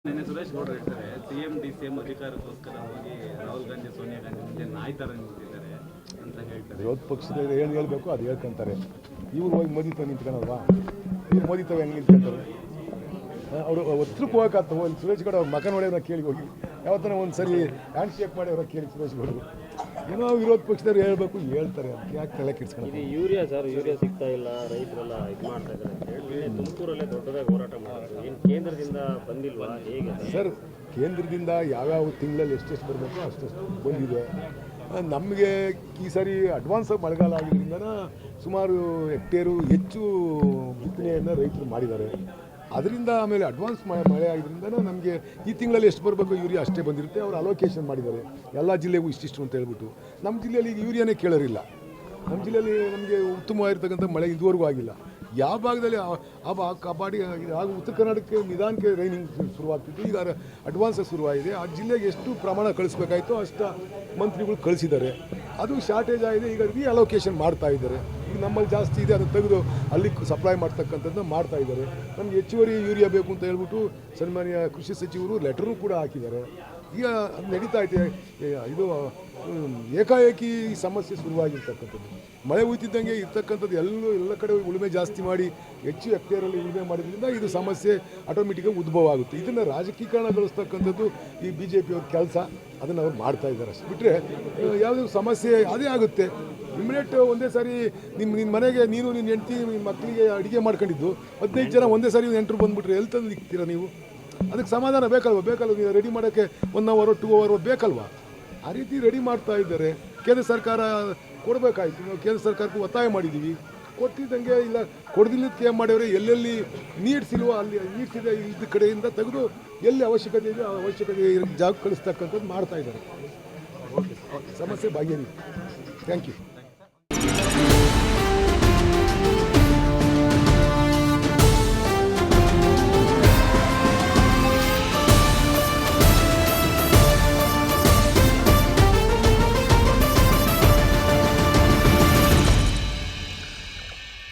ನಿನ್ನೆ ಸುರೇಶ್ ಗೌಡ್ರು ಹೇಳ್ತಾರೆ ಸಿಎಂ ಡಿಸಿಎಂ ಅಧಿಕಾರಕ್ಕೋಸ್ಕರ ಹೋಗಿ ರಾಹುಲ್ ಗಾಂಧಿ ಸೋನಿಯಾ ಗಾಂಧಿ ಮುಂದೆ ನಾಯಿ ಥರ ನಿಂತಿದ್ದಾರೆ ಅಂತ ಹೇಳ್ತಾರೆ. ವಿರೋಧ ಪಕ್ಷದಲ್ಲಿ ಏನು ಹೇಳಬೇಕು ಅದು ಹೇಳ್ಕೊಂತಾರೆ. ಇವ್ರು ಹೋಗಿ ಮೋದಿ ತಾವ ನಿಂತ್ಕೊಳಲ್ವಾ? ಇವ್ರು ಮೋದಿ ತಾವ ಹೆಂಗೆ ನಿಂತ್ಕೊಂತಾರೆ? ಅವರು ಒತ್ತರಕ್ಕೆ ಹೋಗಕ್ಕೆ ಹೋಗಿ ಸುರೇಶ್ ಗೌಡ ಅವ್ರ ಮಕ ನೋಡಿ ಅವ್ರನ್ನ ಕೇಳಿ ಹೋಗಿ ಯಾವತ್ತನ ಒಂದು ಸರಿ ಹ್ಯಾಂಡ್ ಶೇಕ್ ಮಾಡಿ ಅವ್ರ ಕೇಳಿ ಸುರೇಶ್ ಗೌಡರು ಏನೋ ವಿರೋಧ ಪಕ್ಷದವ್ರು ಹೇಳ್ಬೇಕು ಹೇಳ್ತಾರೆ ಅಂತ ಯಾಕೆ ತಲೆ ಕೆಡಿಸ್ಕೊಂಡು. ಯೂರಿಯಾ ಸಿಗ್ತಾ ಇಲ್ಲ, ರೈತರೆಲ್ಲ ಇದು ಮಾಡ್ತಾ ಇದ್ದಾರೆ ಅಂತ ಹೇಳಿ ತುಮಕೂರಲ್ಲೇ ದೊಡ್ಡದಾಗಿ ಹೋರಾಟ ಮಾಡೋದು. ಏನು ಕೇಂದ್ರದಿಂದ ಬಂದಿಲ್ವಾ ಹೇಗೆ ಸರ್? ಕೇಂದ್ರದಿಂದ ಯಾವ್ಯಾವ ತಿಂಗಳಲ್ಲಿ ಎಷ್ಟೆಷ್ಟು ಬರಬೇಕು ಅಷ್ಟೆಷ್ಟು ಬಂದಿದೆ. ನಮಗೆ ಈ ಸಾರಿ ಅಡ್ವಾನ್ಸ್ ಮಳೆಗಾಲ ಆಗಿದ್ದರಿಂದ ಸುಮಾರು ಹೆಕ್ಟೇರು ಹೆಚ್ಚು ಬಿತ್ತನೆಯನ್ನು ರೈತರು ಮಾಡಿದ್ದಾರೆ. ಅದರಿಂದ ಆಮೇಲೆ ಅಡ್ವಾನ್ಸ್ ಮಳೆ ಆಗಿದ್ದರಿಂದ ನಮಗೆ ಈ ತಿಂಗಳಲ್ಲಿ ಎಷ್ಟು ಬರಬೇಕು ಯೂರಿಯಾ ಅಷ್ಟೇ ಬಂದಿರುತ್ತೆ. ಅವರು ಅಲೋಕೇಶನ್ ಮಾಡಿದ್ದಾರೆ ಎಲ್ಲ ಜಿಲ್ಲೆಗೂ ಇಷ್ಟಿಷ್ಟು ಅಂತ ಹೇಳ್ಬಿಟ್ಟು. ನಮ್ಮ ಜಿಲ್ಲೆಯಲ್ಲಿ ಈಗ ಯೂರಿಯಾನೇ ಕೇಳೋರಿಲ್ಲ. ನಮ್ಮ ಜಿಲ್ಲೆಯಲ್ಲಿ ನಮಗೆ ಉತ್ತಮವಾಗಿರ್ತಕ್ಕಂಥ ಮಳೆ ಇದುವರೆಗೂ ಆಗಿಲ್ಲ. ಯಾವ ಭಾಗದಲ್ಲಿ ಕಬಾಡಿ ಆಗ ಉತ್ತರ ಕರ್ನಾಟಕಕ್ಕೆ ನಿಧಾನಕ್ಕೆ ರೈನಿಂಗ್ ಶುರುವಾಗ್ತಿತ್ತು, ಈಗ ಅಡ್ವಾನ್ಸ್ ಶುರುವಾಗಿದೆ. ಆ ಜಿಲ್ಲೆಗೆ ಎಷ್ಟು ಪ್ರಮಾಣ ಕಳಿಸ್ಬೇಕಾಯಿತು ಅಷ್ಟು ಮಂತ್ರಿಗಳು ಕಳಿಸಿದ್ದಾರೆ. ಅದು ಶಾರ್ಟೇಜ್ ಆಗಿದೆ, ಈಗ ಅಲೋಕೇಶನ್ ಮಾಡ್ತಾ ಇದ್ದಾರೆ. ಈಗ ನಮ್ಮಲ್ಲಿ ಜಾಸ್ತಿ ಇದೆ, ಅದನ್ನು ತೆಗೆದು ಅಲ್ಲಿ ಸಪ್ಲೈ ಮಾಡ್ತಕ್ಕಂಥದ್ದನ್ನ ಮಾಡ್ತಾ ಇದ್ದಾರೆ. ನಮಗೆ ಹೆಚ್ಚುವರಿ ಯೂರಿಯಾ ಬೇಕು ಅಂತ ಹೇಳ್ಬಿಟ್ಟು ಸನ್ಮಾನ್ಯ ಕೃಷಿ ಸಚಿವರು ಲೆಟರ್ನೂ ಕೂಡ ಹಾಕಿದ್ದಾರೆ. ಈಗ ಅದು ನಡೀತಾ ಐತೆ. ಇದು ಏಕಾಏಕಿ ಈ ಸಮಸ್ಯೆ ಶುರುವಾಗಿರ್ತಕ್ಕಂಥದ್ದು. ಮಳೆ ಹುಯ್ತಿದ್ದಂಗೆ ಇರ್ತಕ್ಕಂಥದ್ದು ಎಲ್ಲ ಕಡೆ ಉಳುಮೆ ಜಾಸ್ತಿ ಮಾಡಿ ಹೆಚ್ಚು ಹೆಕ್ಟೇರಲ್ಲಿ ಉಳುಮೆ ಮಾಡೋದ್ರಿಂದ ಇದು ಸಮಸ್ಯೆ ಆಟೋಮೆಟಿಕಾಗಿ ಉದ್ಭವ ಆಗುತ್ತೆ. ಇದನ್ನು ರಾಜಕೀಕರಣಗೊಳಿಸ್ತಕ್ಕಂಥದ್ದು ಈ BJP ಅವ್ರ ಕೆಲಸ. ಅದನ್ನು ಅವ್ರು ಮಾಡ್ತಾ ಇದ್ದಾರೆ. ಅಷ್ಟು ಬಿಟ್ಟರೆ ಯಾವುದೇ ಸಮಸ್ಯೆ ಅದೇ ಆಗುತ್ತೆ. ಇಮಿಡಿಯೇಟ್ ಒಂದೇ ಸಾರಿ ನಿನ್ನ ಮನೆಗೆ ನೀನು ನಿನ್ನ ಹೆಂಡತಿ ನಿಮ್ಮ ಮಕ್ಕಳಿಗೆ ಅಡುಗೆ ಮಾಡ್ಕೊಂಡಿದ್ದು 15 ಜನ ಒಂದೇ ಸಾರಿ ನೆಂಟರು ಬಂದುಬಿಟ್ರೆ ಎಲ್ಲಿ ತಂದು ಇಕ್ತೀರಾ ನೀವು? ಅದಕ್ಕೆ ಸಮಾಧಾನ ಬೇಕಲ್ವ? ನೀವು ರೆಡಿ ಮಾಡೋಕ್ಕೆ 1 ಅವರ್ 2 ಅವರ್ ಬೇಕಲ್ವ? ಆ ರೀತಿ ರೆಡಿ ಮಾಡ್ತಾ ಇದ್ದಾರೆ. ಕೇಂದ್ರ ಸರ್ಕಾರ ಕೊಡಬೇಕಾಯ್ತು. ನಾವು ಕೇಂದ್ರ ಸರ್ಕಾರಕ್ಕೂ ಒತ್ತಾಯ ಮಾಡಿದ್ದೀವಿ. ಕೊಟ್ಟಿದ್ದಂಗೆ ಇಲ್ಲ ಕೊಡದಿಲ್ಲದಕ್ಕೆ ಏನು ಮಾಡ್ಯವ್ರೆ, ಎಲ್ಲೆಲ್ಲಿ ನೀಡ್ಸ್ ಇಲ್ವೋ ಅಲ್ಲಿ ನೀಡ್ಸ್ ಇದೆ ಇದ್ದ ಕಡೆಯಿಂದ ತೆಗೆದು ಎಲ್ಲಿ ಅವಶ್ಯಕತೆ ಇದೆ ಆ ಅವಶ್ಯಕತೆ ಜಾಗ ಕಳಿಸ್ತಕ್ಕಂಥದ್ದು ಮಾಡ್ತಾ ಇದ್ದಾರೆ. ಸಮಸ್ಯೆ ಬಗೆಹರಿ. Thank you.